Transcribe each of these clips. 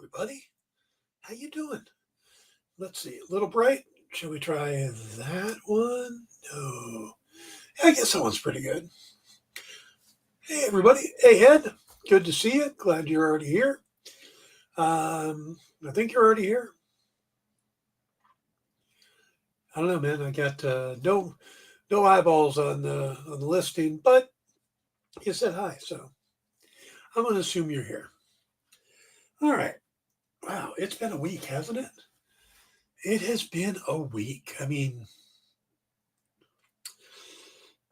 everybody. How you doing? Let's see. A little bright. Shall we try that one? No. I guess that one's pretty good. Hey, everybody. Hey, Ed. Good to see you. Glad you're already here. I think you're already here. I don't know, man. I got no eyeballs on the listing, but you said hi, so I'm going to assume you're here. All right. Wow, it's been a week, hasn't it? It has been a week. I mean,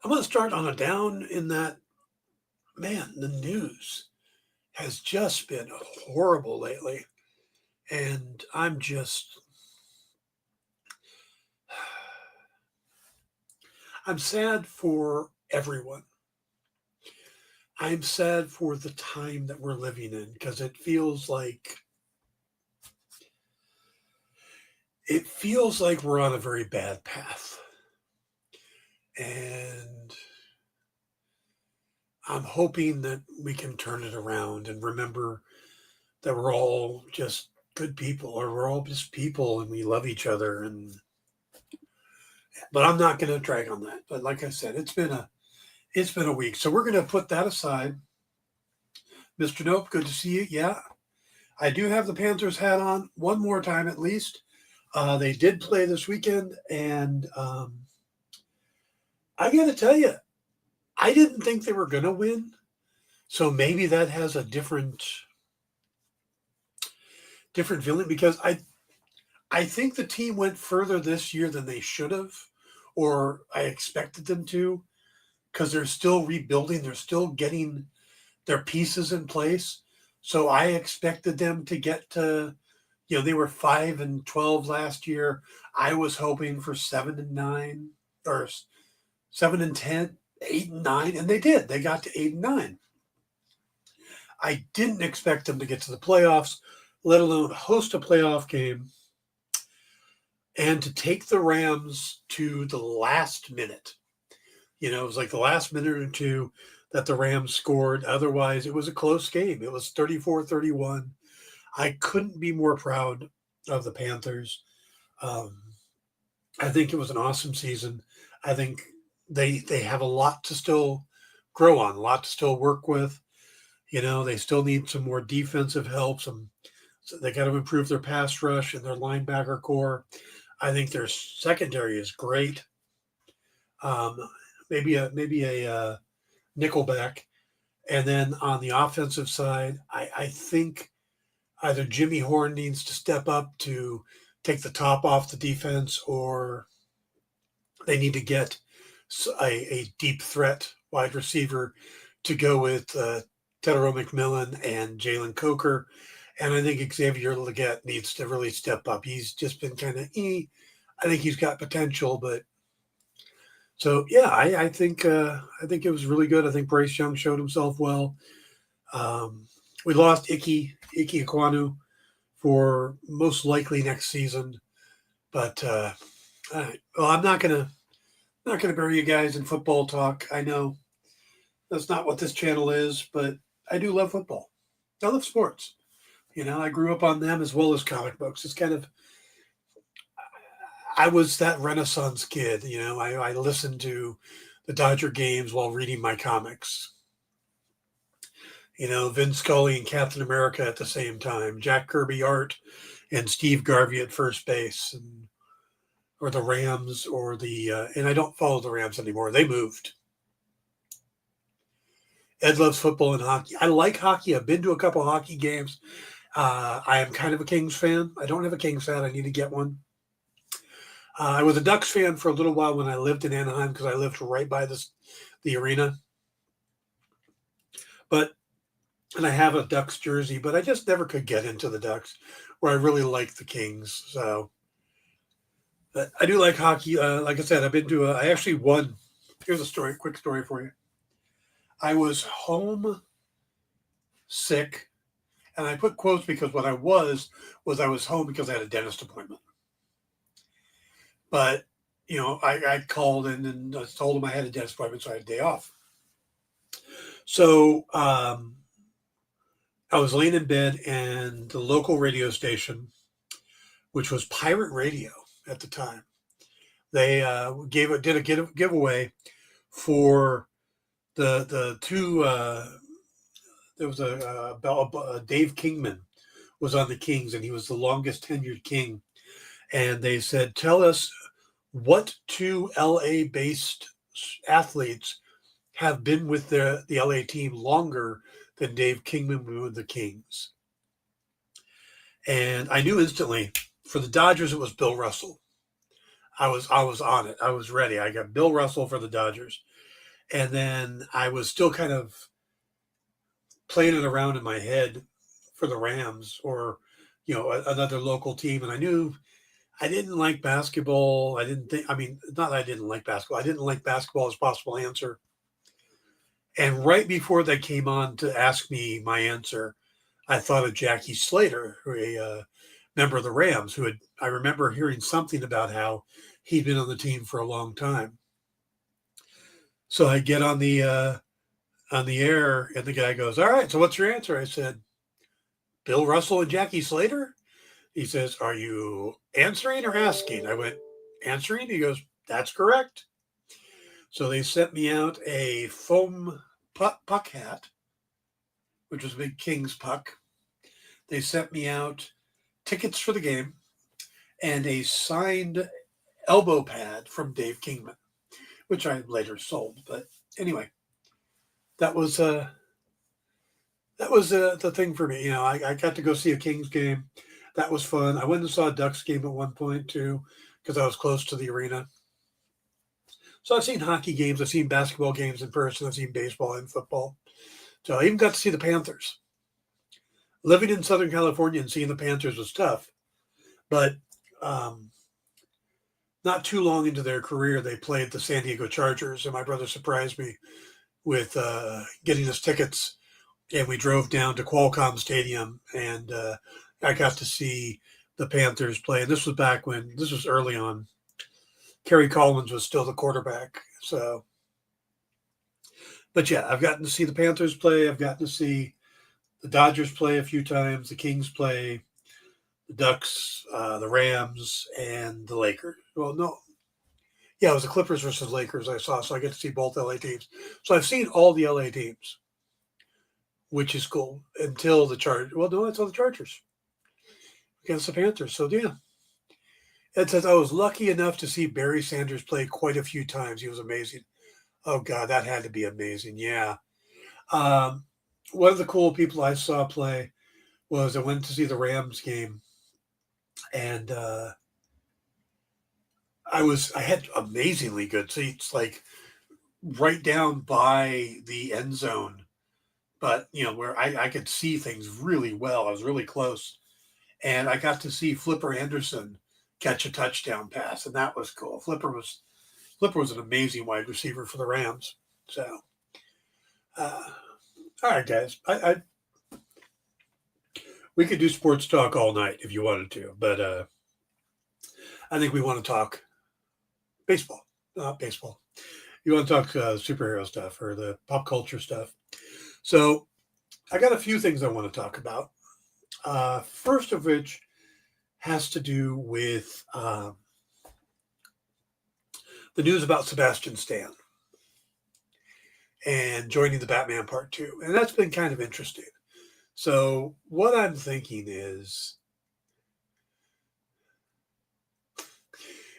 I'm going to start on a down in that, man, the news has just been horrible lately. And I'm sad for everyone. I'm sad for the time that we're living in because it feels like we're on a very bad path. And I'm hoping that we can turn it around and remember that we're all just good people or we're all just people and we love each other. But I'm not going to drag on that. But like I said, it's been a week. So we're going to put that aside. Mr. Nope, good to see you. Yeah. I do have the Panthers hat on one more time at least. They did play this weekend, and I got to tell you, I didn't think they were going to win. So maybe that has a different feeling because I think the team went further this year than they should have, or I expected them to, because they're still rebuilding. They're still getting their pieces in place. So I expected them to get to, they were 5-12 last year. I was hoping for 7-9 or 7-10, 8-9, and they did. They got to 8-9. I didn't expect them to get to the playoffs, let alone host a playoff game, and to take the Rams to the last minute. It was like the last minute or two that the Rams scored. Otherwise, it was a close game. It was 34-31. I couldn't be more proud of the Panthers. I think it was an awesome season. I think they have a lot to still grow on, a lot to still work with. They still need some more defensive help. So they got to improve their pass rush and their linebacker core. I think their secondary is great. Maybe a nickelback. And then on the offensive side, I think either Jimmy Horn needs to step up to take the top off the defense, or they need to get a deep threat wide receiver to go with Tedero McMillan and Jalen Coker. And I think Xavier Legette needs to really step up. He's just been kind of I think he's got potential, but so yeah, I think it was really good. I think Bryce Young showed himself well. We lost Ike Ekwonu for most likely next season, but all right. Well, I'm not gonna bury you guys in football talk. I know that's not what this channel is, but I do love football. I love sports. I grew up on them as well as comic books. It's kind of, I was that Renaissance kid. I listened to the Dodger games while reading my comics. Vin Scully and Captain America at the same time, Jack Kirby art and Steve Garvey at first base, or the Rams, or and I don't follow the Rams anymore. They moved. Ed loves football and hockey. I like hockey. I've been to a couple hockey games. I am kind of a Kings fan. I don't have a Kings hat. I need to get one. I was a Ducks fan for a little while when I lived in Anaheim because I lived right by the arena. And I have a Ducks jersey, but I just never could get into the Ducks, where I really like the Kings. So, but I do like hockey. Like I said, I actually won. Here's a quick story for you. I was home sick, and I put quotes because what I was I was home because I had a dentist appointment. But, I called in and I told them I had a dentist appointment, so I had a day off. So, I was laying in bed, and the local radio station, which was pirate radio at the time, they did a giveaway for the two. There was Dave Kingman was on the Kings, and he was the longest tenured king. And they said, "Tell us what two LA based athletes have been with the LA team longer than Dave Kingman with the Kings." And I knew instantly for the Dodgers it was Bill Russell. I was on it. I was ready. I got Bill Russell for the Dodgers. And then I was still kind of playing it around in my head for the Rams or another local team. And I knew I didn't like basketball. I didn't think. I mean, not that I didn't like basketball. I didn't like basketball as a possible answer. And right before they came on to ask me my answer, I thought of Jackie Slater, a member of the Rams, I remember hearing something about how he'd been on the team for a long time. So I get on the air, and the guy goes, "All right, so what's your answer?" I said, "Bill Russell and Jackie Slater." He says, "Are you answering or asking?" I went, "Answering." He goes, "That's correct." So they sent me out a foam puck hat, which was a big Kings puck. They sent me out tickets for the game and a signed elbow pad from Dave Kingman, which I later sold. But anyway, that was the thing for me. I got to go see a Kings game. That was fun. I went and saw a Ducks game at one point too, because I was close to the arena. So I've seen hockey games, I've seen basketball games in person, I've seen baseball and football. So I even got to see the Panthers. Living in Southern California and seeing the Panthers was tough, but not too long into their career, they played the San Diego Chargers, and my brother surprised me with getting us tickets, and we drove down to Qualcomm Stadium, and I got to see the Panthers play. And this was early on. Kerry Collins was still the quarterback. So, but yeah, I've gotten to see the Panthers play. I've gotten to see the Dodgers play a few times, the Kings play, the Ducks, the Rams, and the Lakers. Well, no. Yeah, it was the Clippers versus Lakers I saw, so I get to see both LA teams. So I've seen all the LA teams, which is cool, until the Chargers. Well, no, it's all the Chargers against the Panthers. So, yeah. It says I was lucky enough to see Barry Sanders play quite a few times. He was amazing. Oh, God, that had to be amazing. Yeah. One of the cool people I saw play was I went to see the Rams game, and I had amazingly good seats, like right down by the end zone, but where I could see things really well. I was really close, and I got to see Flipper Anderson catch a touchdown pass, and that was cool. Flipper was an amazing wide receiver for the Rams. So, all right, guys, we could do sports talk all night if you wanted to, but I think we want to talk baseball, not baseball. You want to talk superhero stuff or the pop culture stuff. So I got a few things I want to talk about. First of which has to do with the news about Sebastian Stan and joining the Batman Part 2. And that's been kind of interesting. So what I'm thinking is,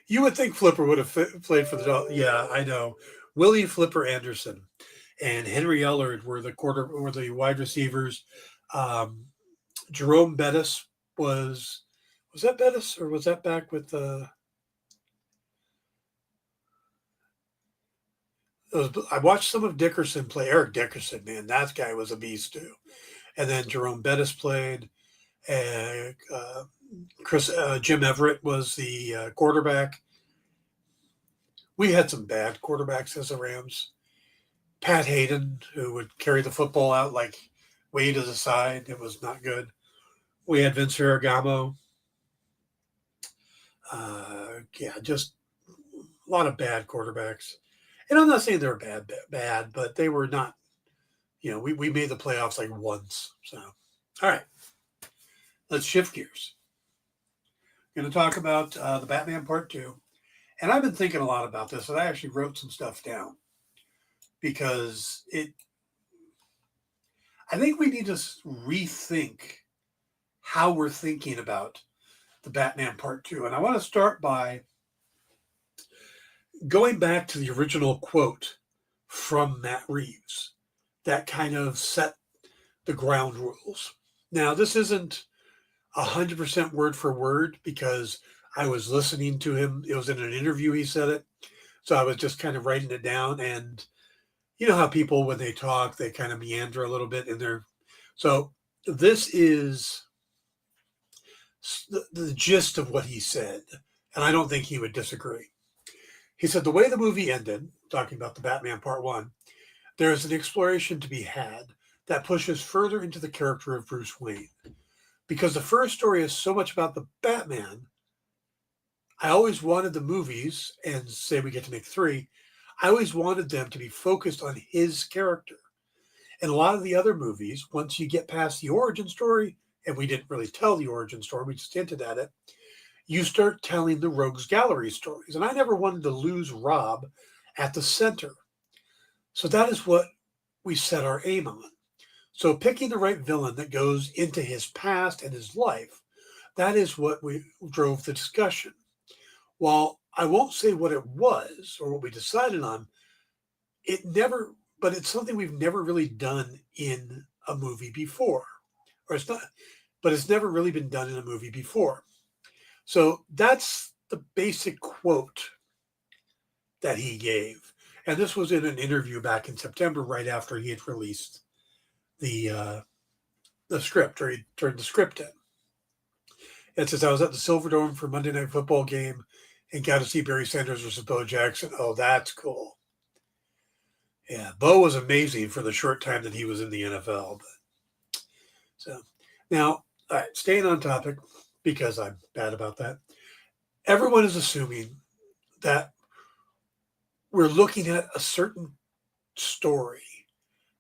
you would think Flipper would have played for the. Yeah, I know. Willie Flipper Anderson and Henry Ellard were the wide receivers. Jerome Bettis was that Bettis, or was that back with I watched some of Dickerson play. Eric Dickerson, man, that guy was a beast too. And then Jerome Bettis played. And Jim Everett was the quarterback. We had some bad quarterbacks as the Rams. Pat Hayden, who would carry the football out like way to the side. It was not good. We had Vince Ferragamo. Just a lot of bad quarterbacks. And I'm not saying they were bad, but they were not. We made the playoffs like once. So, All right, let's shift gears. I'm going to talk about the Batman Part 2. And I've been thinking a lot about this, and I actually wrote some stuff down because I think we need to rethink how we're thinking about the Batman Part 2. And I want to start by going back to the original quote from Matt Reeves that kind of set the ground rules. Now, this isn't 100% word for word because I was listening to him. It was in an interview he said it. So I was just kind of writing it down. And you know how people, when they talk, they kind of meander a little bit in their. So this is the gist of what he said. And I don't think he would disagree. He said, the way the movie ended, talking about the Batman Part 1, there is an exploration to be had that pushes further into the character of Bruce Wayne. Because the first story is so much about the Batman, I always wanted the movies, and say we get to make 3, I always wanted them to be focused on his character. And a lot of the other movies, once you get past the origin story, and we didn't really tell the origin story, we just hinted at it, you start telling the Rogues Gallery stories. And I never wanted to lose Rob at the center. So that is what we set our aim on. So picking the right villain that goes into his past and his life, that is what we drove the discussion. While I won't say what it was or what we decided on, but it's something we've never really done in a movie before. Or it's not, but it's never really been done in a movie before. So that's the basic quote that he gave. And this was in an interview back in September, right after he had released the script, or he turned the script in. It says, I was at the Silverdome for Monday Night Football game and got to see Barry Sanders versus Bo Jackson. Oh, that's cool. Yeah, Bo was amazing for the short time that he was in the NFL. But, so now, all right, staying on topic, because I'm bad about that. Everyone is assuming that we're looking at a certain story.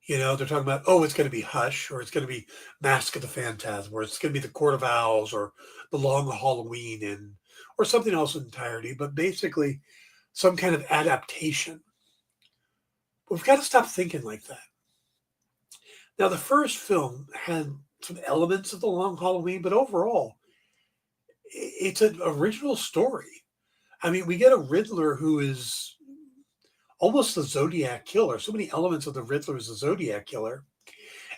You know, they're talking about, oh, it's going to be Hush, or it's going to be Mask of the Phantasm, or it's going to be the Court of Owls, or the Long Halloween, or something else entirety. But basically, some kind of adaptation. But we've got to stop thinking like that. Now, the first film had some elements of the Long Halloween, but overall, it's an original story. I mean, we get a Riddler who is almost the Zodiac Killer. So many elements of the Riddler is the Zodiac Killer.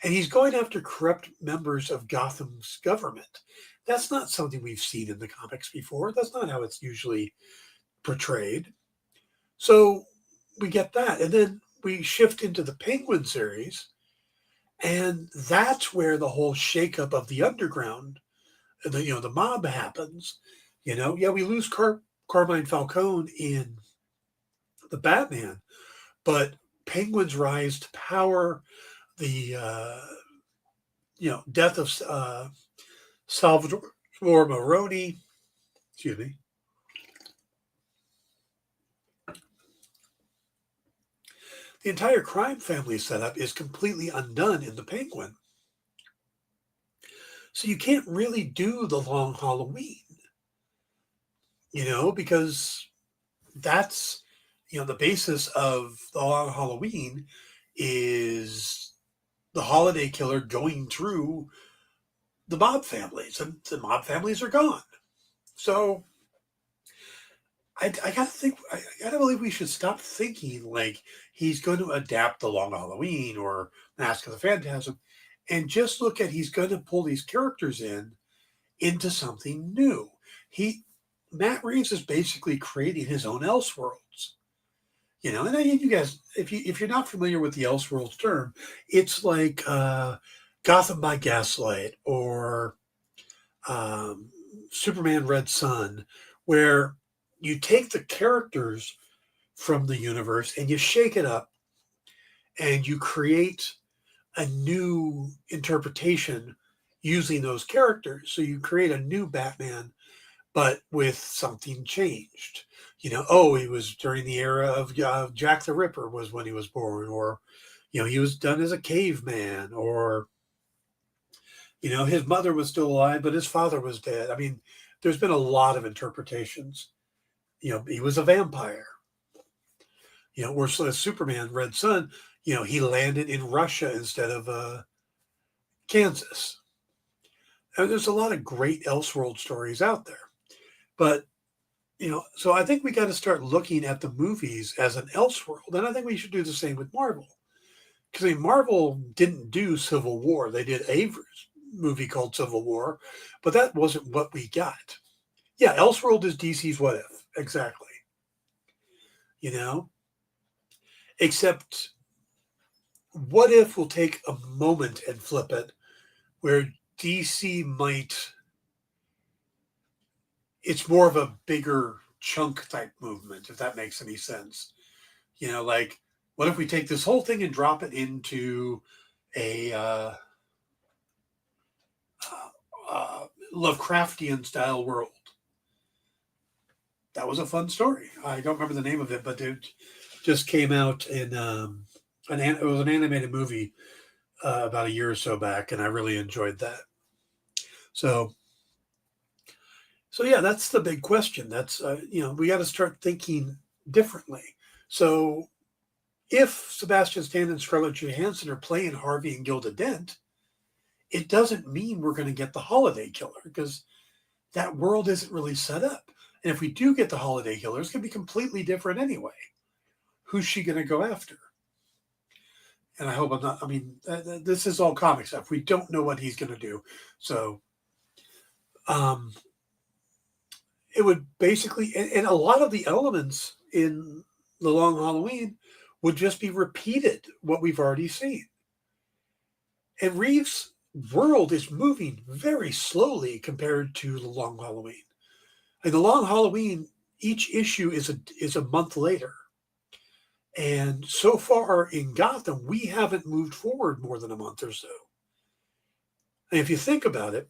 And he's going after corrupt members of Gotham's government. That's not something we've seen in the comics before. That's not how it's usually portrayed. So we get that. And then we shift into the Penguin series. And that's where the whole shakeup of the underground, the mob happens. We lose Carmine Falcone in the Batman, but Penguin's rise to power, the death of Salvatore Maroni, excuse me, the entire crime family setup is completely undone in the Penguin. So you can't really do the Long Halloween, because that's, the basis of the Long Halloween is the holiday killer going through the mob families, and the mob families are gone. So I gotta believe we should stop thinking like he's going to adapt the Long Halloween or Mask of the Phantasm, and just look at he's going to pull these characters into something new. Matt Reeves is basically creating his own Elseworlds. And you guys, if you're not familiar with the Elseworlds term, it's like Gotham by Gaslight or Superman Red Sun, where you take the characters from the universe and you shake it up and you create a new interpretation using those characters. So you create a new Batman, but with something changed. He was during the era of Jack the Ripper was when he was born, or, he was done as a caveman, or, His mother was still alive, but his father was dead. I mean, there's been a lot of interpretations. He was a vampire. Or so as Superman, Red Sun, he landed in Russia instead of Kansas. And there's a lot of great Elseworld stories out there. But, so I think we got to start looking at the movies as an Elseworld. And I think we should do the same with Marvel. Because, Marvel didn't do Civil War. They did a movie called Civil War, but that wasn't what we got. Yeah, Elseworld is DC's What If. Exactly. Except What If will take a moment and flip it where DC might, it's more of a bigger chunk type movement, if that makes any sense. Like, what if we take this whole thing and drop it into a Lovecraftian style world? That was a fun story. I don't remember the name of it, but it just came out in it was an animated movie about a year or so back, and I really enjoyed that. So yeah, that's the big question. That's we got to start thinking differently. So if Sebastian Stan and Scarlett Johansson are playing Harvey and Gilda Dent, it doesn't mean we're going to get the Holiday Killer, because that world isn't really set up. And if we do get the Holiday Killer, it's going to be completely different anyway. Who's she going to go after? And I hope I'm not, this is all comic stuff. We don't know what he's going to do. So it would basically, and a lot of the elements in The Long Halloween would just be repeated, what we've already seen. And Reeves' world is moving very slowly compared to The Long Halloween. And The Long Halloween, each issue is a month later. And so far in Gotham, we haven't moved forward more than a month or so. And if you think about it,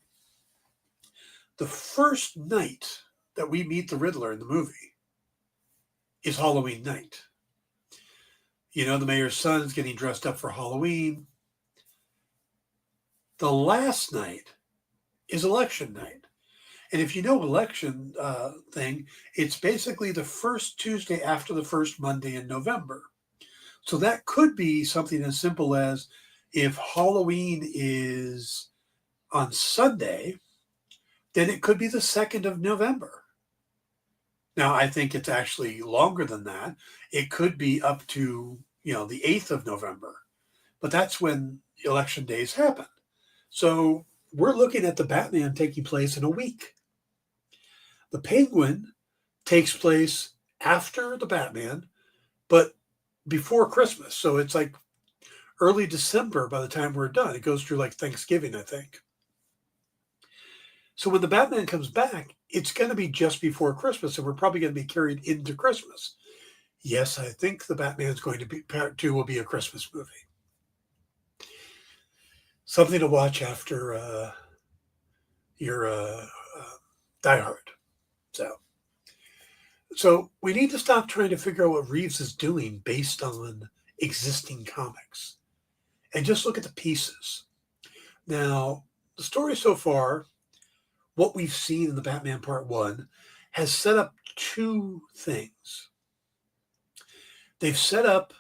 the first night that we meet the Riddler in the movie is Halloween night. The mayor's son's getting dressed up for Halloween. The last night is election night. And if you know election thing, it's basically the first Tuesday after the first Monday in November. So that could be something as simple as, if Halloween is on Sunday, then it could be the 2nd of November. Now, I think it's actually longer than that. It could be up to, the 8th of November. But that's when election days happen. So we're looking at the Batman taking place in a week. The Penguin takes place after the Batman, but before Christmas. So it's like early December by the time we're done. It goes through like Thanksgiving, I think. So when the Batman comes back, it's going to be just before Christmas, and we're probably going to be carried into Christmas. Yes, I think the Batman's going to be, part 2 will be a Christmas movie. Something to watch after your Die Hard. So we need to stop trying to figure out what Reeves is doing based on existing comics and just look at the pieces. Now, the story so far, what we've seen in the Batman Part 1, has set up 2 things. They've set up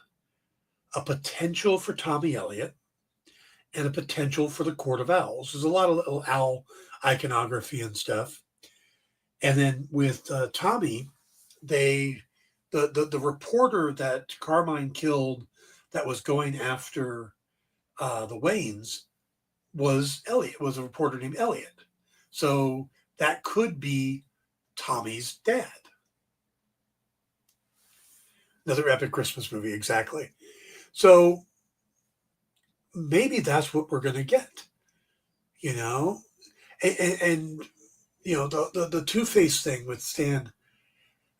a potential for Tommy Elliott and a potential for the Court of Owls. There's a lot of little owl iconography and stuff. And then with Tommy, the reporter that Carmine killed that was going after the Waynes was Elliot, was a reporter named Elliot. So that could be Tommy's dad. Another epic Christmas movie, exactly. So maybe that's what we're going to get, and the Two-Face thing with Stan.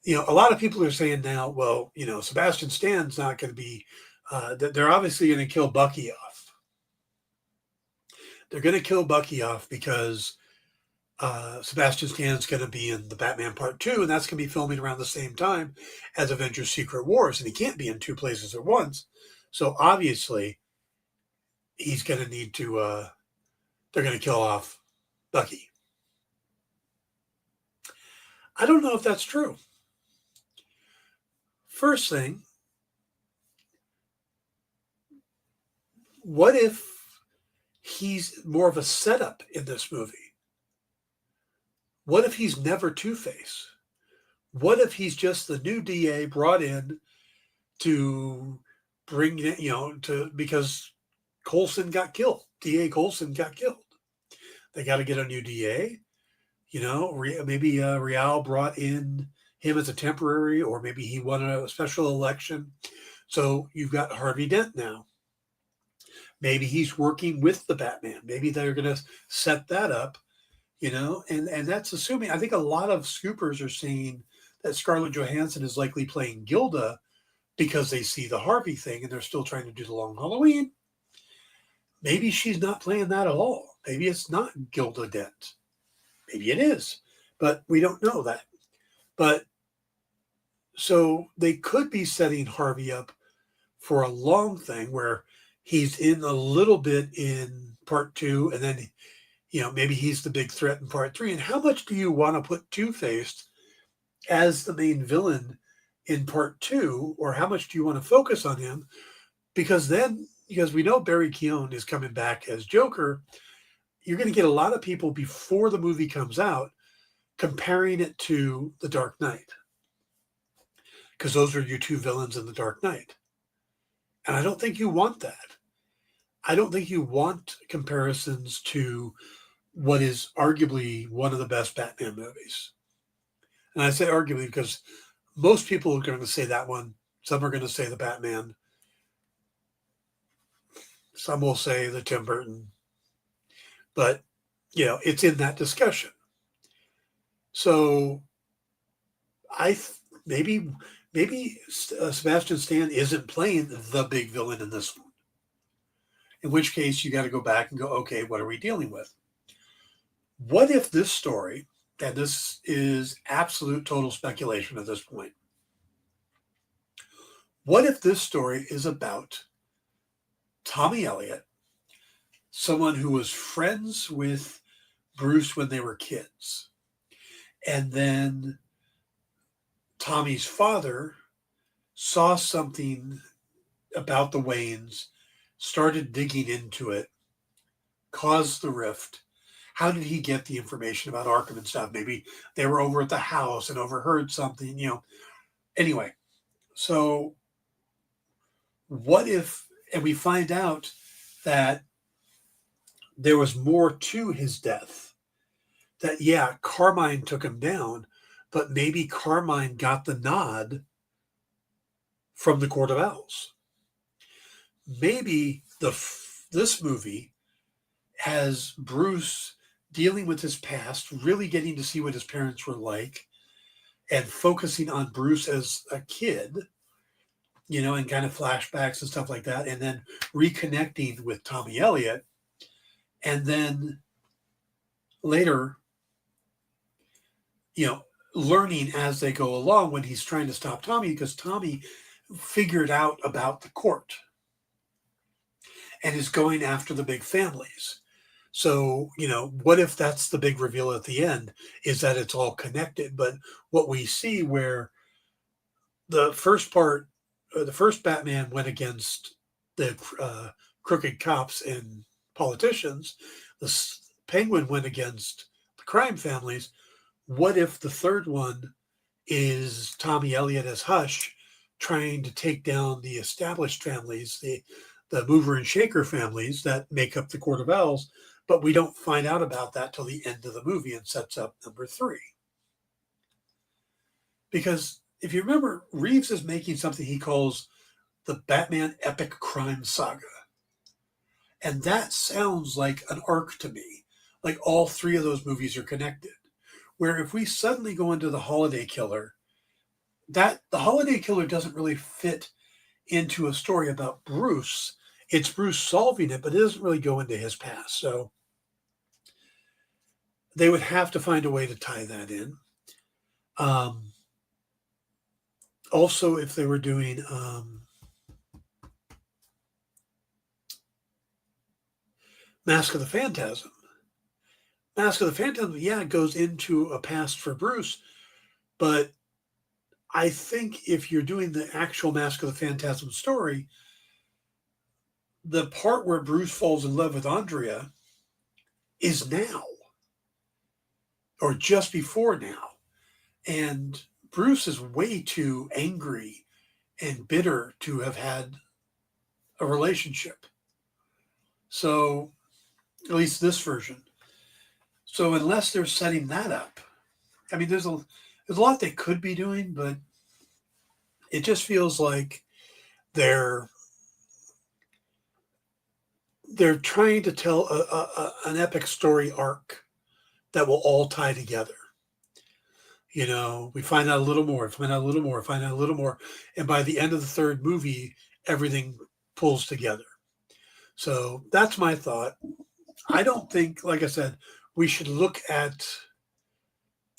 A lot of people are saying now, well, Sebastian Stan's not going to be. They're obviously going to kill Bucky off. They're going to kill Bucky off because Sebastian Stan's going to be in the Batman Part 2, and that's going to be filming around the same time as Avengers Secret Wars, and he can't be in 2 places at once. So obviously, he's going to need to they're going to kill off Bucky. I don't know if that's true. First thing, what if he's more of a setup in this movie? What if he's never Two-Face? What if he's just the new DA brought in to bring it, because Coulson got killed. DA Coulson got killed. They got to get a new DA. Maybe Real brought in him as a temporary, or maybe he won a special election. So you've got Harvey Dent now. Maybe he's working with the Batman. Maybe they're going to set that up, and that's assuming. I think a lot of scoopers are saying that Scarlett Johansson is likely playing Gilda because they see the Harvey thing and they're still trying to do the Long Halloween. Maybe she's not playing that at all. Maybe it's not Gilda Dent. Maybe it is, but we don't know that. But so they could be setting Harvey up for a long thing where he's in a little bit in part 2, and then, maybe he's the big threat in part 3. And how much do you want to put Two-Face as the main villain in part 2, or how much do you want to focus on him? Because we know Barry Keoghan is coming back as Joker, you're going to get a lot of people before the movie comes out comparing it to The Dark Knight, because those are your two villains in The Dark Knight. And I don't think you want that. I don't think you want comparisons to what is arguably one of the best Batman movies. And I say arguably because most people are going to say that one. Some are going to say the Batman. Some will say the Tim Burton. But, it's in that discussion. So maybe Sebastian Stan isn't playing the big villain in this one. In which case, you got to go back and go, okay, what are we dealing with? What if this story, and this is absolute total speculation at this point, what if this story is about Tommy Elliott, someone who was friends with Bruce when they were kids, and then Tommy's father saw something about the Waynes, started digging into it, caused the rift. How did he get the information about Arkham and stuff? Maybe they were over at the house and overheard something, Anyway, so what if, and we find out that there was more to his death, that, yeah, Carmine took him down, but maybe Carmine got the nod from the Court of Owls. Maybe this movie has Bruce dealing with his past, really getting to see what his parents were like, and focusing on Bruce as a kid, and kind of flashbacks and stuff like that, and then reconnecting with Tommy Elliott, and then later, learning as they go along when he's trying to stop Tommy, because Tommy figured out about the court and is going after the big families. So, what if that's the big reveal at the end, is that it's all connected? But what we see where the first Batman went against the crooked cops and politicians, the Penguin went against the crime families. What if the third one is Tommy Elliott as Hush, trying to take down the established families, the mover and shaker families that make up the Court of Owls, but we don't find out about that till the end of the movie and sets up number 3. Because if you remember, Reeves is making something he calls the Batman Epic Crime Saga. And that sounds like an arc to me, like all 3 of those movies are connected. Where if we suddenly go into the Holiday Killer, the Holiday Killer doesn't really fit into a story about Bruce. It's Bruce solving it, but it doesn't really go into his past. So they would have to find a way to tie that in. Also, if they were doing Mask of the Phantasm, Mask of the Phantasm, yeah, it goes into a past for Bruce, but I think if you're doing the actual Mask of the Phantasm story, the part where Bruce falls in love with Andrea is now or just before now. And Bruce is way too angry and bitter to have had a relationship. So, at least this version. So, unless they're setting that up, I mean, there's a lot they could be doing, but it just feels like they're they're trying to tell an epic story arc that will all tie together. We find out a little more, find out a little more, find out a little more, and by the end of the third movie, everything pulls together. So that's my thought. I don't think, like I said, we should look at,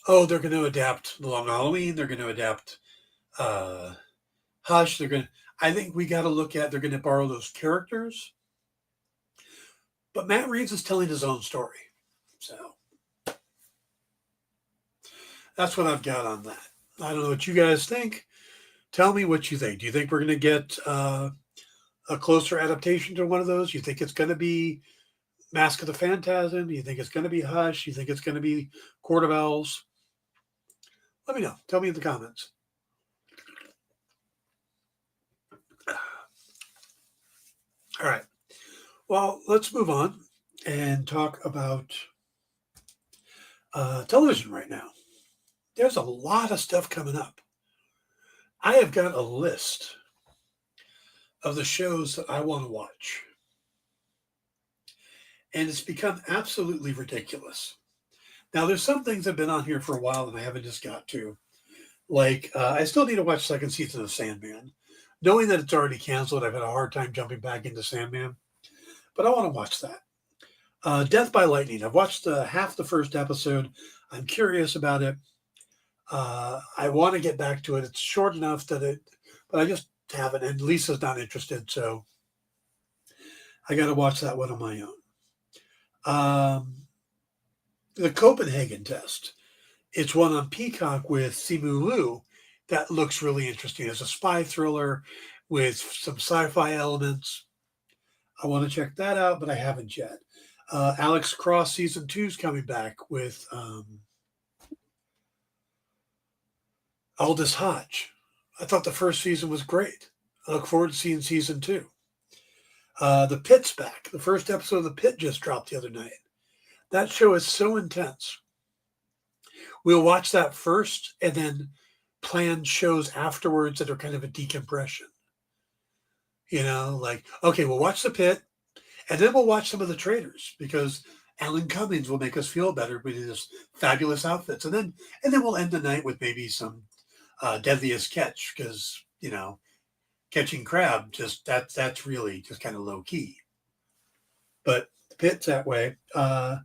oh, they're going to adapt The Long Halloween, they're going to adapt uh, Hush, I think we got to look at, they're going to borrow those characters, but Matt Reeves is telling his own story. So that's what I've got on that. I don't know what you guys think. Tell me what you think. Do you think we're going to get a closer adaptation to one of those? You think it's going to be Mask of the Phantasm? You think it's going to be Hush? You think it's going to be Court of Owls? Let me know. Tell me in the comments. All right. Well, let's move on and talk about television right now. There's a lot of stuff coming up. I have got a list of the shows that I want to watch. And it's become absolutely ridiculous. Now, there's some things that have been on here for a while and I haven't just got to. Like, I still need to watch second season of Sandman. Knowing that it's already canceled, I've had a hard time jumping back into Sandman. But I want to watch that. Death by Lightning. I've watched half the first episode. I'm curious about it. I want to get back to it. It's short enough but I just haven't. And Lisa's not interested, so I got to watch that one on my own. The Copenhagen Test. It's one on Peacock with Simu Liu that looks really interesting. It's a spy thriller with some sci-fi elements. I want to check that out, but I haven't yet. Alex Cross season 2 is coming back with Aldous Hodge. I thought the first season was great. I look forward to seeing season 2. The Pit's back. The first episode of The Pit just dropped the other night. That show is so intense. We'll watch that first and then plan shows afterwards that are kind of a decompression. Like, okay, we'll watch The Pit and then we'll watch some of the Traitors because Alan Cummings will make us feel better with his fabulous outfits. And then we'll end the night with maybe some Deadliest Catch because, catching crab, that's really just kind of low key. But The Pit's that way. I'm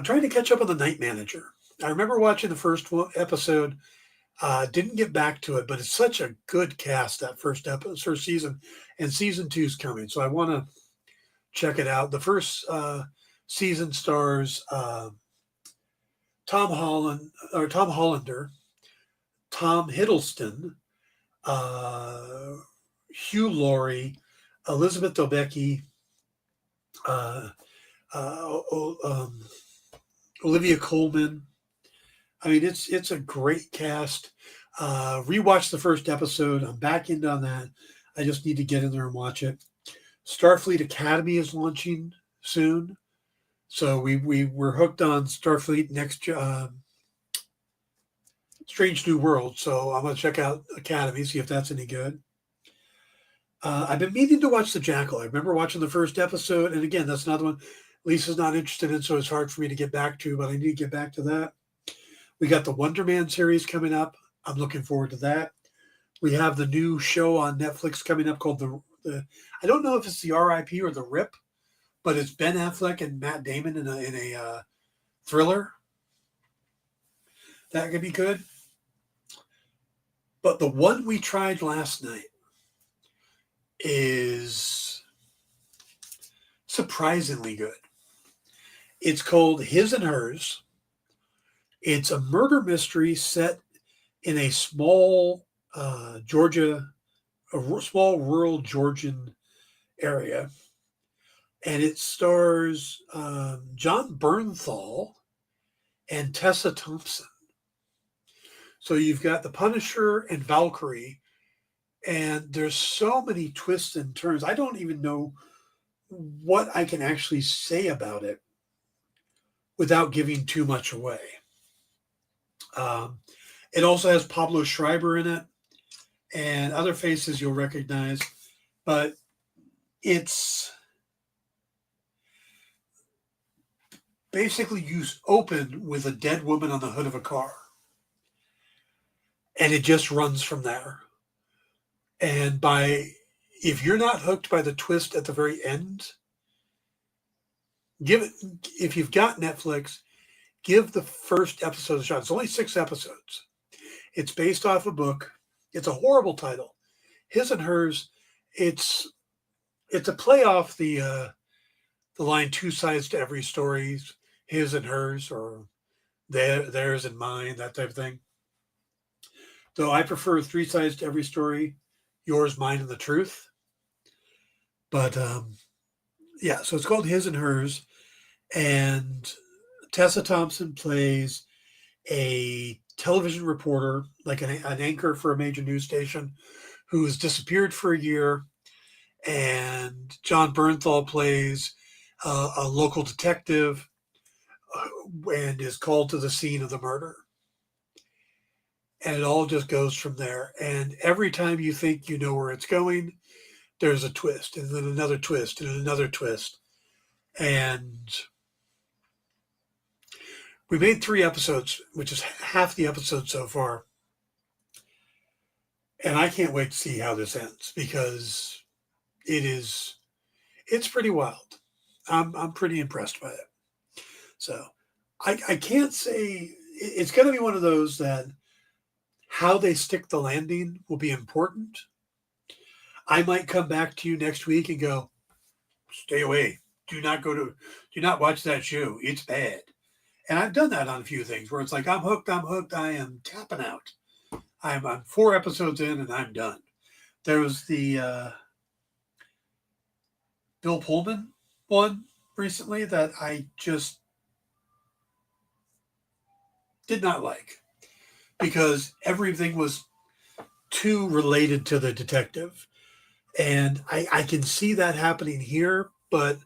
trying to catch up on The Night Manager. I remember watching the first episode, didn't get back to it, but it's such a good cast, that first season, and season 2 is coming. So I want to check it out. The first season stars Tom Hollander, Tom Hiddleston, Hugh Laurie, Elizabeth Debicki, Olivia Colman. I mean, it's a great cast. Rewatched the first episode. I'm back into on that. I just need to get in there and watch it. Starfleet Academy is launching soon, so we're hooked on Starfleet next. Strange New World. So I'm gonna check out Academy, see if that's any good. I've been meaning to watch The Jackal. I remember watching the first episode, and again, that's another one Lisa's not interested in, so it's hard for me to get back to, but I need to get back to that. We got the Wonder Man series coming up. I'm looking forward to that. We have the new show on Netflix coming up called the I don't know if it's the RIP or the RIP, but it's Ben Affleck and Matt Damon in a thriller. That could be good. But the one we tried last night is surprisingly good. It's called His and Hers. It's a murder mystery set in a small Georgia, small rural Georgian area, and it stars John Bernthal and Tessa Thompson. So you've got the Punisher and Valkyrie, and there's so many twists and turns. I don't even know what I can actually say about it without giving too much away. It also has Pablo Schreiber in it and other faces you'll recognize, but it's basically you open with a dead woman on the hood of a car, and it just runs from there. And if you're not hooked by the twist at the very end, if you've got Netflix, give the first episode a shot. It's only 6 episodes. It's based off a book. It's a horrible title, His and Hers. It's a play off the line "two sides to every story," his and hers, or theirs and mine, that type of thing. Though I prefer 3 sides to every story, yours, mine, and the truth. But yeah, so it's called His and Hers, and Tessa Thompson plays a television reporter, like an anchor for a major news station, who has disappeared for a year. And John Bernthal plays a local detective and is called to the scene of the murder. And it all just goes from there. And every time you think you know where it's going, there's a twist, and then another twist, and another twist. And we made 3 episodes, which is half the episode so far. And I can't wait to see how this ends, because it's pretty wild. I'm pretty impressed by it. So I can't say, it's going to be one of those that how they stick the landing will be important. I might come back to you next week and go, stay away. Do not watch that show. It's bad. And I've done that on a few things where it's like, I'm hooked. I am tapping out. I'm 4 episodes in and I'm done. There was the Bill Pullman one recently that I just did not like, because everything was too related to the detective. And I can see that happening here, but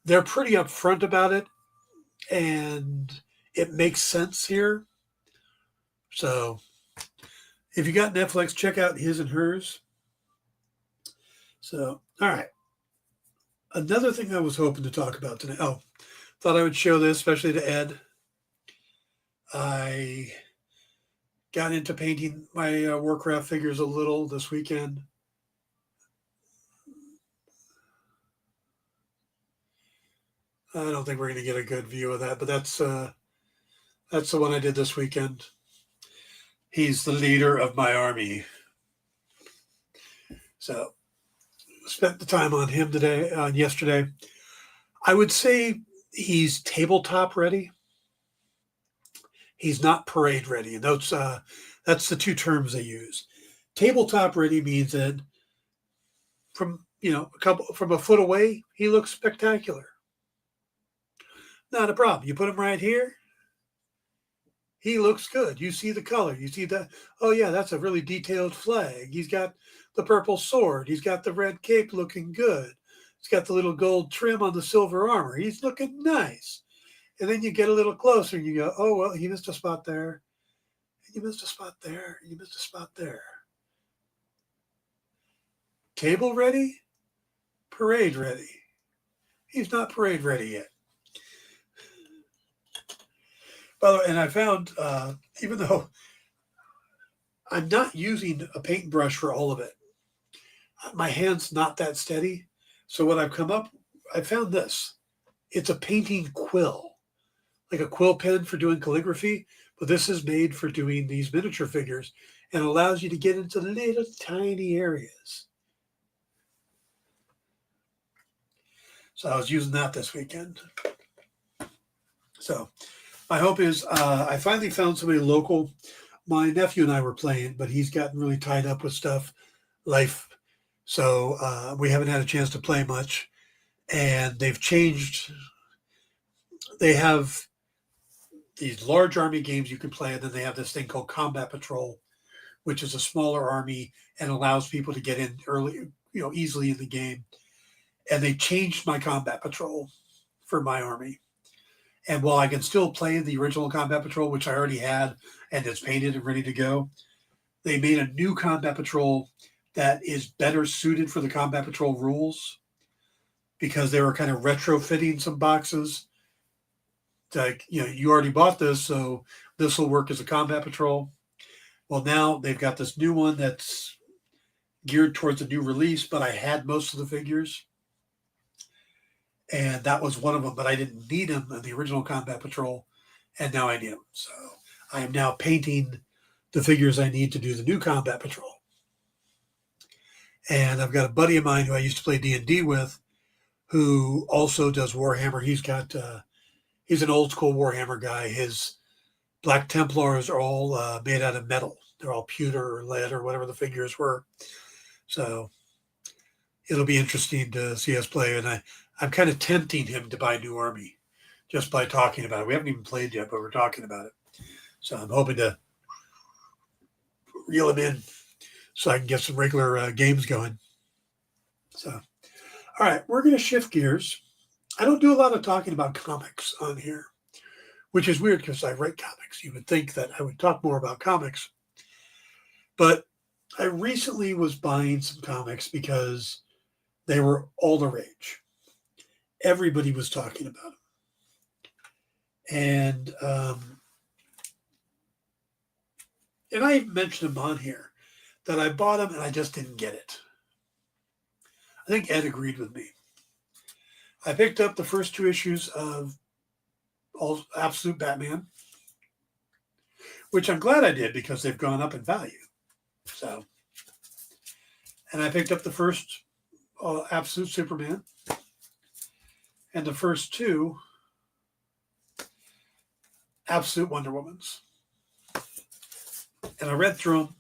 they're pretty upfront about it, and it makes sense here. So if you got Netflix, check out His and Hers. So, all right. Another thing I was hoping to talk about today. Oh, thought I would show this, especially to Ed. I got into painting my Warcraft figures a little this weekend. I don't think we're going to get a good view of that, but that's the one I did this weekend. He's the leader of my army. So spent the time on him yesterday. I would say he's tabletop ready. He's not parade ready. And that's the 2 terms they use. Tabletop ready means that from a foot away, he looks spectacular. Not a problem. You put him right here, he looks good. You see the color. You see that, oh yeah, that's a really detailed flag. He's got the purple sword. He's got the red cape looking good. He's got the little gold trim on the silver armor. He's looking nice. And then you get a little closer and you go, oh, well, he missed a spot there. And you missed a spot there. And you missed a spot there. Table ready? Parade ready. He's not parade ready yet. By the way, and I found, even though I'm not using a paintbrush for all of it, my hand's not that steady. So what I found this. It's a painting quill, like a quill pen for doing calligraphy, but this is made for doing these miniature figures and allows you to get into little tiny areas. So I was using that this weekend. So my hope is I finally found somebody local. My nephew and I were playing, but he's gotten really tied up with stuff, life. So we haven't had a chance to play much. And they've changed. They have these large army games you can play, and then they have this thing called Combat Patrol, which is a smaller army and allows people to get in early, easily in the game. And they changed my Combat Patrol for my army. And while I can still play the original Combat Patrol, which I already had and is painted and ready to go, they made a new Combat Patrol that is better suited for the Combat Patrol rules because they were kind of retrofitting some boxes. Like, you already bought this, so this will work as a Combat Patrol. Well, now they've got this new one that's geared towards a new release, but I had most of the figures. And that was one of them, but I didn't need them in the original Combat Patrol, and now I need them. So I am now painting the figures I need to do the new Combat Patrol. And I've got a buddy of mine who I used to play D&D with, who also does Warhammer. He's an old school Warhammer guy. His Black Templars are all made out of metal. They're all pewter or lead or whatever the figures were. So it'll be interesting to see us play. And I'm kind of tempting him to buy a new army just by talking about it. We haven't even played yet, but we're talking about it. So I'm hoping to reel him in so I can get some regular games going. So, all right, we're going to shift gears. I don't do a lot of talking about comics on here, which is weird because I write comics. You would think that I would talk more about comics. But I recently was buying some comics because they were all the rage. Everybody was talking about them. And I mentioned them on here that I bought them and I just didn't get it. I think Ed agreed with me. I picked up the first 2 issues of Absolute Batman, which I'm glad I did because they've gone up in value. So, and I picked up the first Absolute Superman and the first 2 Absolute Wonder Womans. And I read through them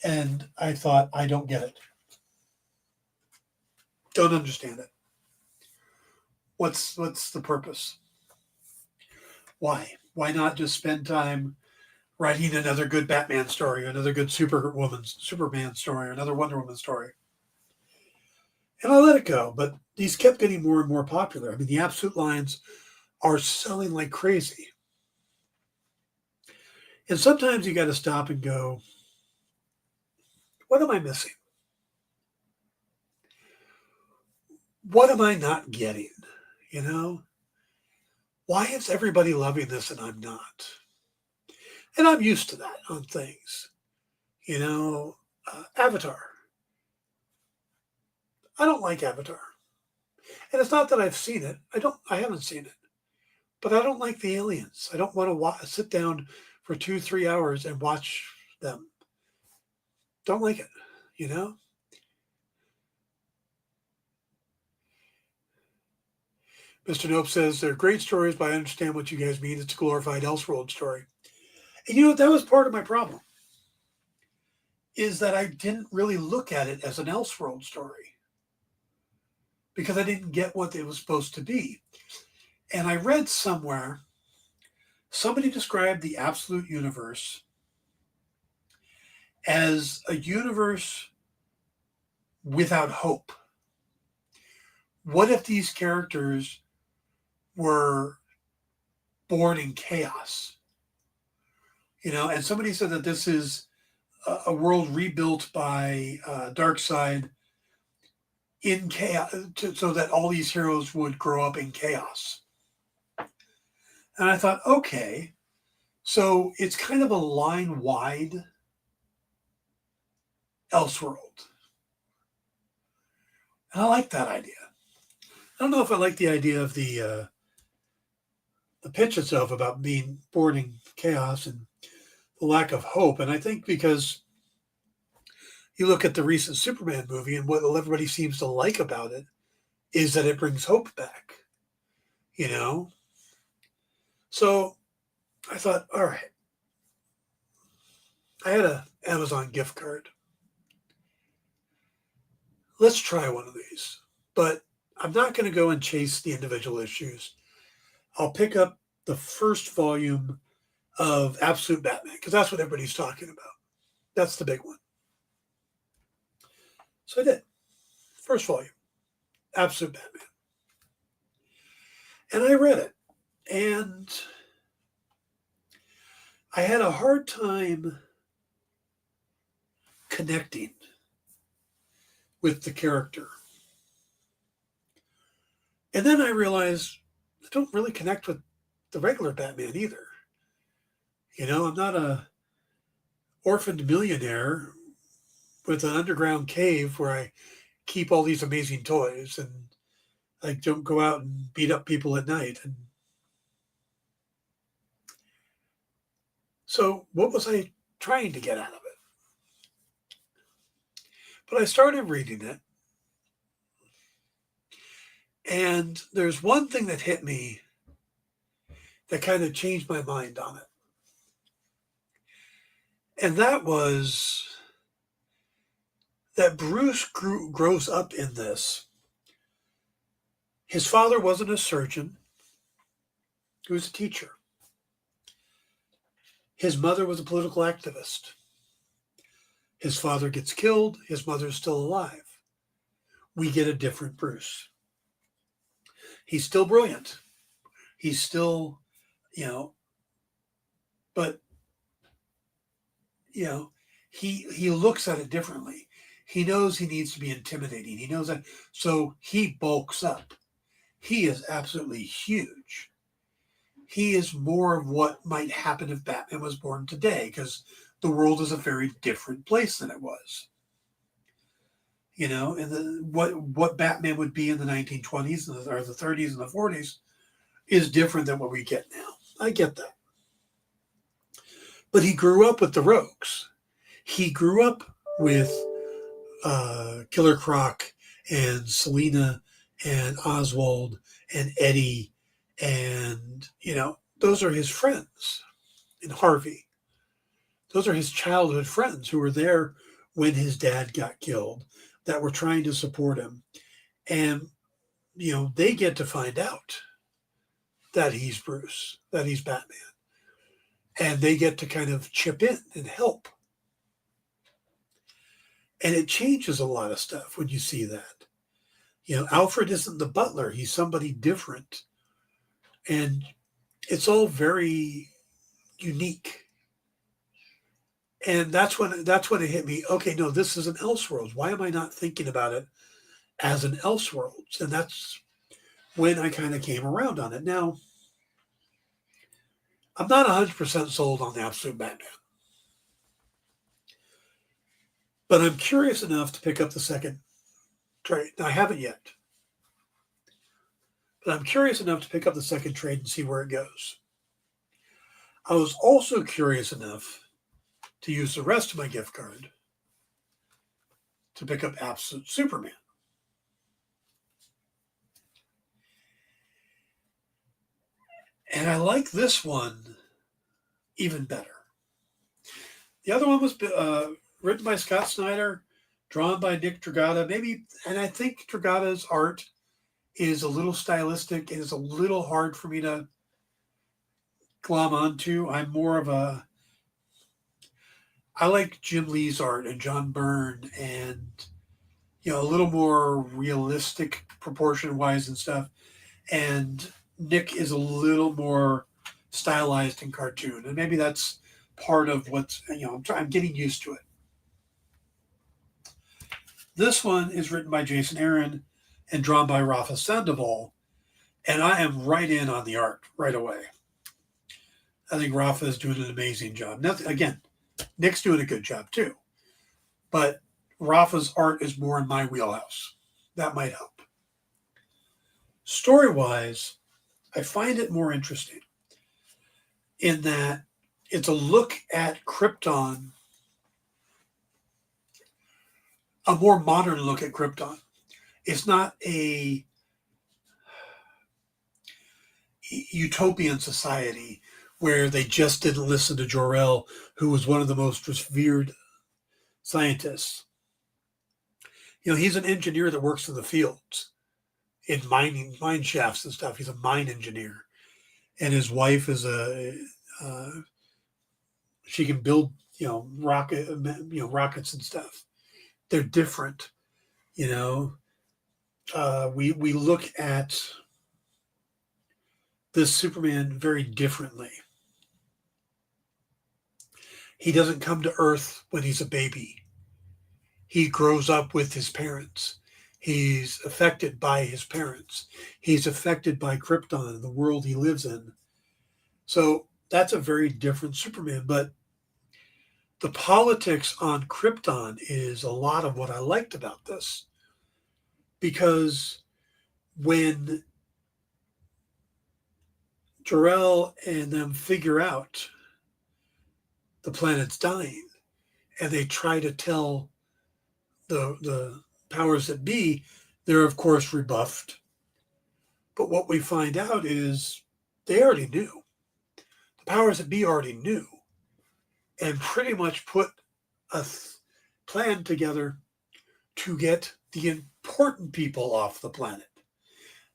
and I thought, I don't get it. Don't understand it. What's the purpose? Why? Why not just spend time writing another good Batman story, another good Superman story, another Wonder Woman story? And I let it go, but these kept getting more and more popular. I mean, the Absolute lines are selling like crazy. And sometimes you got to stop and go, what am I missing? What am I not getting? Why is everybody loving this and I'm not? And I'm used to that on things. Avatar. I don't like Avatar. And it's not that I've seen it. I haven't seen it. But I don't like the aliens. I don't want to sit down for 2-3 hours and watch them. Don't like it, Mr. Nope says, they're great stories, but I understand what you guys mean. It's a glorified Elseworld story. And that was part of my problem, is that I didn't really look at it as an Elseworld story because I didn't get what it was supposed to be. And I read somewhere, somebody described the Absolute Universe as a universe without hope. What if these characters were born in chaos? And somebody said that this is a world rebuilt by Darkseid in chaos, so that all these heroes would grow up in chaos. And I thought, okay, so it's kind of a line-wide Elseworld. And I like that idea. I don't know if I like the idea of the pitch itself about being born in chaos and the lack of hope. And I think because you look at the recent Superman movie and what everybody seems to like about it is that it brings hope back. So I thought, all right, I had a Amazon gift card. Let's try one of these. But I'm not going to go and chase the individual issues. I'll pick up the first volume of Absolute Batman because that's what everybody's talking about. That's the big one. So I did. First volume, Absolute Batman. And I read it. And I had a hard time connecting with the character. And then I realized I don't really connect with the regular Batman either. I'm not a orphaned millionaire with an underground cave where I keep all these amazing toys and I don't go out and beat up people at night. And so what was I trying to get out of it? But I started reading it. And there's one thing that hit me that kind of changed my mind on it. And that was that Bruce grows up in this. His father wasn't a surgeon. He was a teacher. His mother was a political activist. His father gets killed. His mother's still alive. We get a different Bruce. He's still brilliant. He's still, but, he looks at it differently. He knows he needs to be intimidating. He knows that. So he bulks up. He is absolutely huge. He is more of what might happen if Batman was born today, because the world is a very different place than it was. And what Batman would be in the 1920s or the 30s and the 40s is different than what we get now. I get that. But he grew up with the Rogues. He grew up with Killer Croc and Selina and Oswald and Eddie. And, those are his friends. And Harvey. Those are his childhood friends who were there when his dad got killed, that were trying to support him. And, they get to find out that he's Bruce, that he's Batman. And they get to kind of chip in and help. And it changes a lot of stuff when you see that. Alfred isn't the butler. He's somebody different. And it's all very unique. And that's when it hit me. Okay, no, this is an Elseworlds. Why am I not thinking about it as an Elseworlds? And that's when I kind of came around on it. Now, I'm not 100% sold on the Absolute Batman. But I'm curious enough to pick up the second trade. Now, I haven't yet. But I'm curious enough to pick up the second trade and see where it goes. I was also curious enough to use the rest of my gift card to pick up Absolute Superman. And I like this one even better. The other one was written by Scott Snyder, drawn by Nick Dragata. And I think Dragata's art is a little stylistic. It is a little hard for me to glom onto. I'm more of I like Jim Lee's art and John Byrne and, a little more realistic proportion-wise and stuff. And Nick is a little more stylized and cartoon. And maybe that's part of what's, I'm getting used to it. This one is written by Jason Aaron and drawn by Rafa Sandoval. And I am right in on the art right away. I think Rafa is doing an amazing job. Again, Nick's doing a good job too. But Rafa's art is more in my wheelhouse. That might help. Story-wise, I find it more interesting in that it's a look at Krypton, a more modern look at Krypton. It's not utopian society where they just didn't listen to Jor-El, who was one of the most revered scientists. He's an engineer that works in the fields, in mine shafts and stuff. He's a mine engineer, and his wife is uh, she can build rockets and stuff. They're different. You know, we look at this Superman very differently. He doesn't come to Earth when he's a baby. He grows up with his parents. He's affected by his parents. He's affected by Krypton, the world he lives in. So that's a very different Superman. But the politics on Krypton is a lot of what I liked about this. Because when Jor-El and them figure out the planet's dying, and they try to tell the powers that be, they're of course rebuffed. But what we find out is they already knew. The powers that be already knew and pretty much put a plan together to get the important people off the planet.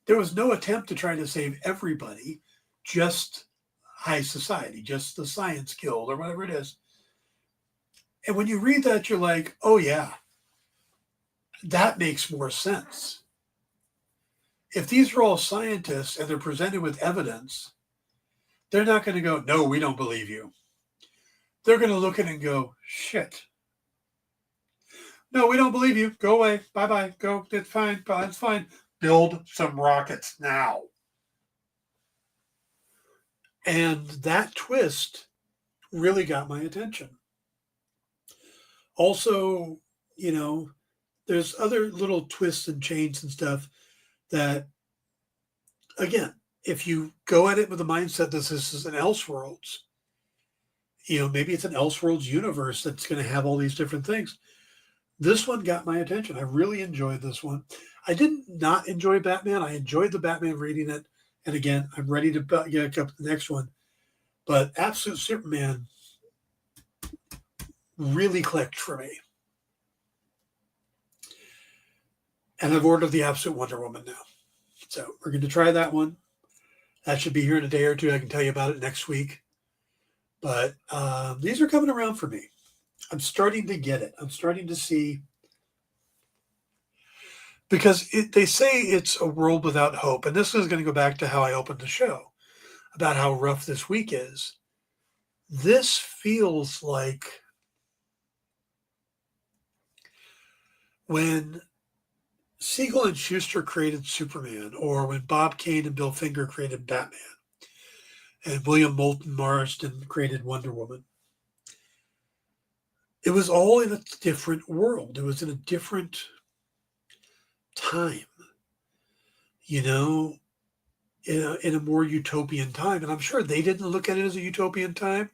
There was no attempt to try to save everybody, just high society, just the science guild or whatever it is. And when you read that, you're like, oh yeah, that makes more sense. If these are all scientists and they're presented with evidence, they're not going to go, no, we don't believe you. They're going to look at it and go, shit. No, we don't believe you. Go away. Bye-bye. Go. It's fine. It's fine. Build some rockets now. And that twist really got my attention. Also, there's other little twists and chains and stuff that, again, if you go at it with the mindset that this is an Elseworlds, maybe it's an Elseworlds universe that's going to have all these different things. This one got my attention. I really enjoyed this one. I didn't not enjoy Batman. I enjoyed the Batman reading it. And again, I'm ready to get up the next one. But Absolute Superman really clicked for me. And I've ordered the Absolute Wonder Woman now. So we're going to try that one. That should be here in a day or two. I can tell you about it next week. But these are coming around for me. I'm starting to get it. I'm starting to see. Because they say it's a world without hope. And this is going to go back to how I opened the show, about how rough this week is. This feels like when Siegel and Schuster created Superman, or when Bob Kane and Bill Finger created Batman, and William Moulton Marston created Wonder Woman. It was all in a different world. It was in a different time, in a more utopian time. And I'm sure they didn't look at it as a utopian time.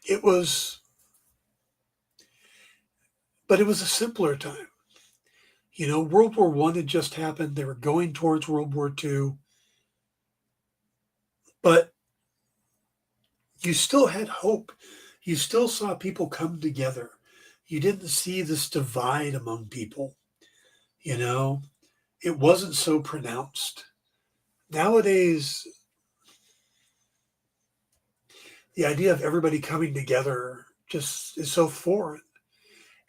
It was a simpler time. World War I had just happened. They were going towards World War II. But you still had hope. You still saw people come together. You didn't see this divide among people. It wasn't so pronounced. Nowadays, the idea of everybody coming together just is so foreign.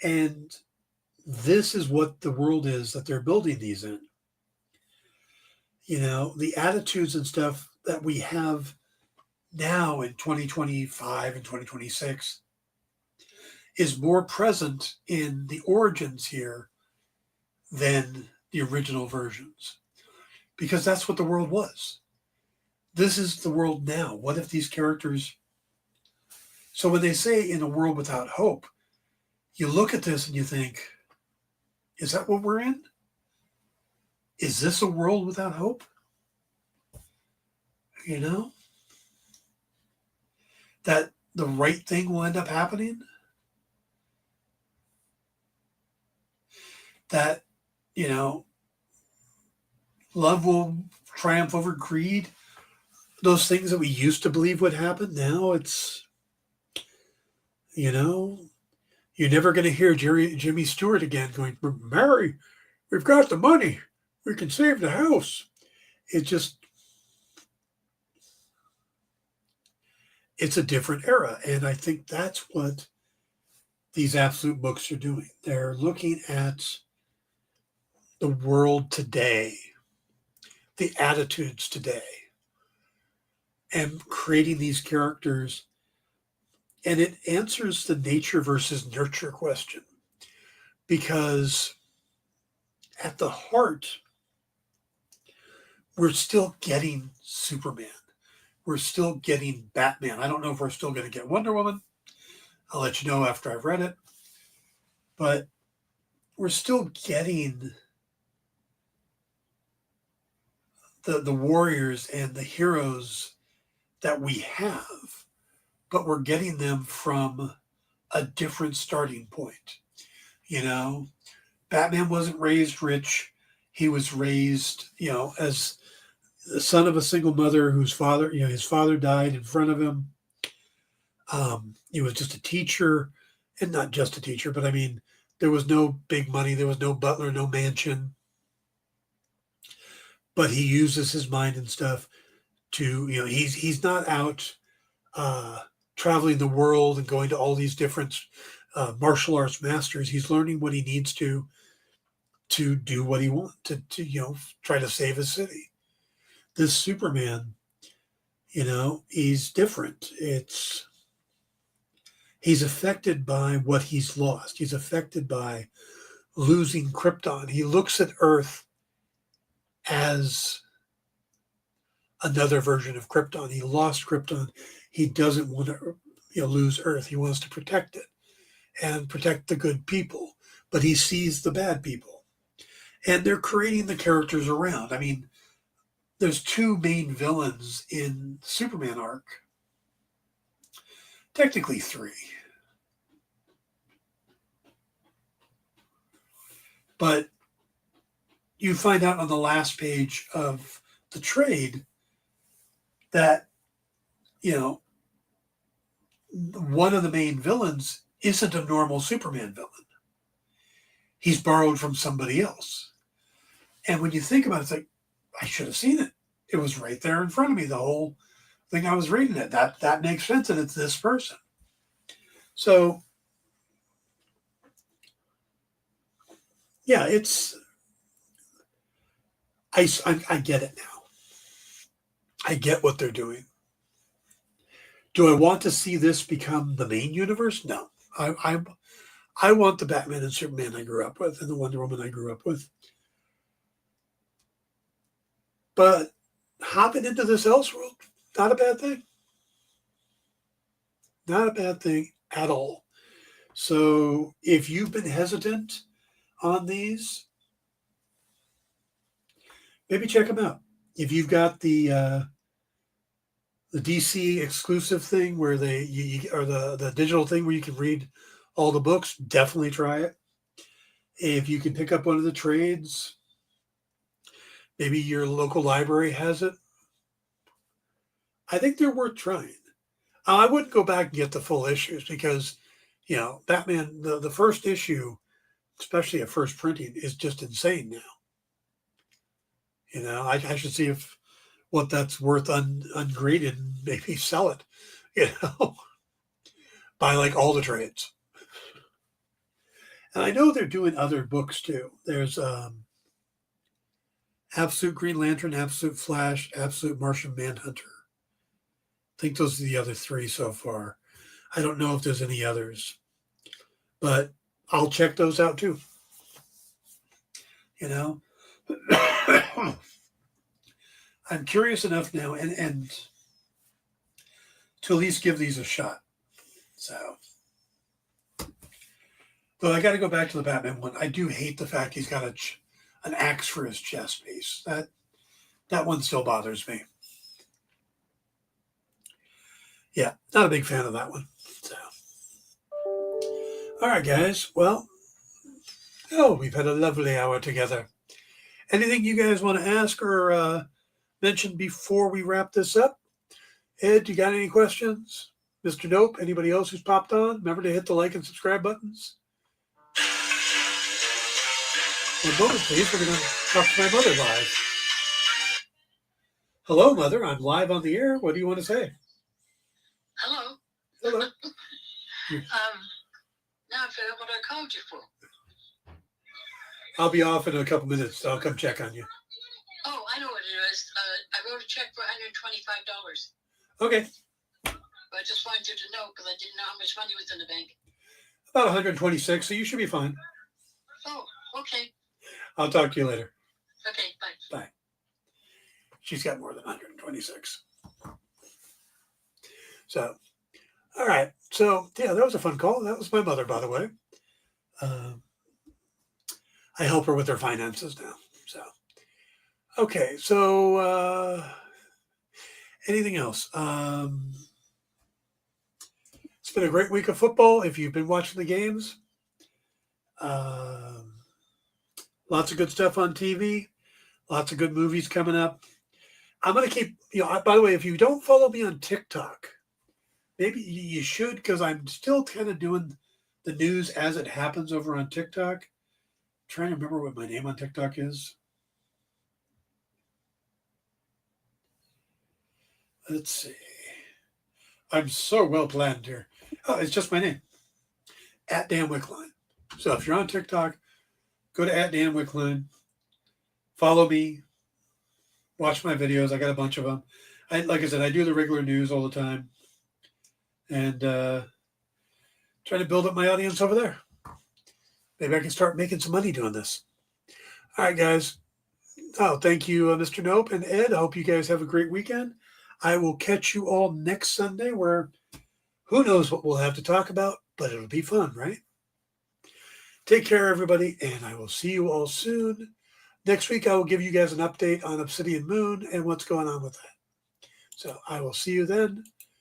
And this is what the world is that they're building these in. The attitudes and stuff that we have now in 2025 and 2026 is more present in the origins here than the original versions. Because that's what the world was. This is the world now. What if these characters... So when they say in a world without hope, you look at this and you think, is that what we're in? Is this a world without hope? That the right thing will end up happening? that, you know, love will triumph over greed. Those things that we used to believe would happen, now it's, you know, you're never going to hear Jimmy Stewart again going, Mary, we've got the money. We can save the house. It just, it's a different era. And I think that's what these absolute books are doing. They're looking at the world today, the attitudes today, and creating these characters. And it answers the nature versus nurture question, because at the heart, we're still getting Superman. We're still getting Batman. I don't know if we're still going to get Wonder Woman. I'll let you know after I've read it. But we're still getting the warriors and the heroes that we have, but we're getting them from a different starting point. You know, Batman wasn't raised rich. He was raised, as the son of a single mother whose father, his father died in front of him. He was just a teacher, and not just a teacher, but I mean, there was no big money. There was no butler, no mansion. But he uses his mind and stuff to, he's not out traveling the world and going to all these different martial arts masters. He's learning what he needs to do what he wants to try to save his city. This Superman, he's different. He's affected by what he's lost. He's affected by losing Krypton. He looks at Earth as another version of Krypton. He lost Krypton. He doesn't want to lose Earth. He wants to protect it and protect the good people. But he sees the bad people. And they're creating the characters around. I mean, there's two main villains in the Superman arc. Technically three. But you find out on the last page of the trade that, one of the main villains isn't a normal Superman villain. He's borrowed from somebody else. And when you think about it, it's like, I should have seen it. It was right there in front of me, the whole thing I was reading it. That makes sense, and it's this person. So, yeah, I get it now. I get what they're doing. Do I want to see this become the main universe? No. I want the Batman and Superman I grew up with and the Wonder Woman I grew up with. But hopping into this Elseworld, not a bad thing. Not a bad thing at all. So if you've been hesitant on these, maybe check them out. If you've got the DC exclusive thing where or the digital thing where you can read all the books, definitely try it. If you can pick up one of the trades, maybe your local library has it, I think they're worth trying. I wouldn't go back and get the full issues because, Batman, the first issue, especially at first printing, is just insane now. I should see what that's worth ungraded and maybe sell it, buy like all the trades. And I know they're doing other books too. There's Absolute Green Lantern, Absolute Flash, Absolute Martian Manhunter. I think those are the other three so far. I don't know if there's any others, but I'll check those out too. I'm curious enough now and to at least give these a shot. So, though I got to go back to the Batman one. I do hate the fact he's got an axe for his chest piece. That one still bothers me. Yeah, not a big fan of that one. So, all right, guys. Well, Oh, we've had a lovely hour together. Anything you guys want to ask or mention before we wrap this up? Ed, you got any questions? Mr. Dope, anybody else who's popped on? Remember to hit the like and subscribe buttons. One moment, please. We're going to talk to my mother live. Hello, Mother. I'm live on the air. What do you want to say? Hello. Hello. Now I forgot what I called you for. I'll be off in a couple minutes, so I'll come check on you. Oh, I know what it is. I wrote a check for $125. Okay. But I just wanted you to know because I didn't know how much money was in the bank. About 126, so you should be fine. Oh, okay. I'll talk to you later. Okay, bye. Bye. She's got more than 126. So, all right. So, yeah, that was a fun call. That was my mother, by the way. I help her with her finances now. So, okay. So, anything else? It's been a great week of football. If you've been watching the games, lots of good stuff on TV, lots of good movies coming up. I'm going to keep, by the way, if you don't follow me on TikTok, maybe you should, because I'm still kind of doing the news as it happens over on TikTok. I'm trying to remember what my name on TikTok is. Let's see. I'm so well planned here. Oh, it's just my name, @Dan_Wickline. So if you're on TikTok, go to @Dan_Wickline, follow me, watch my videos. I got a bunch of them. Like I said, I do the regular news all the time, and try to build up my audience over there. Maybe I can start making some money doing this. All right, guys. Oh, thank you, Mr. Nope and Ed. I hope you guys have a great weekend. I will catch you all next Sunday, where who knows what we'll have to talk about, but it'll be fun, right? Take care, everybody, and I will see you all soon. Next week, I will give you guys an update on Obsidian Moon and what's going on with that. So I will see you then.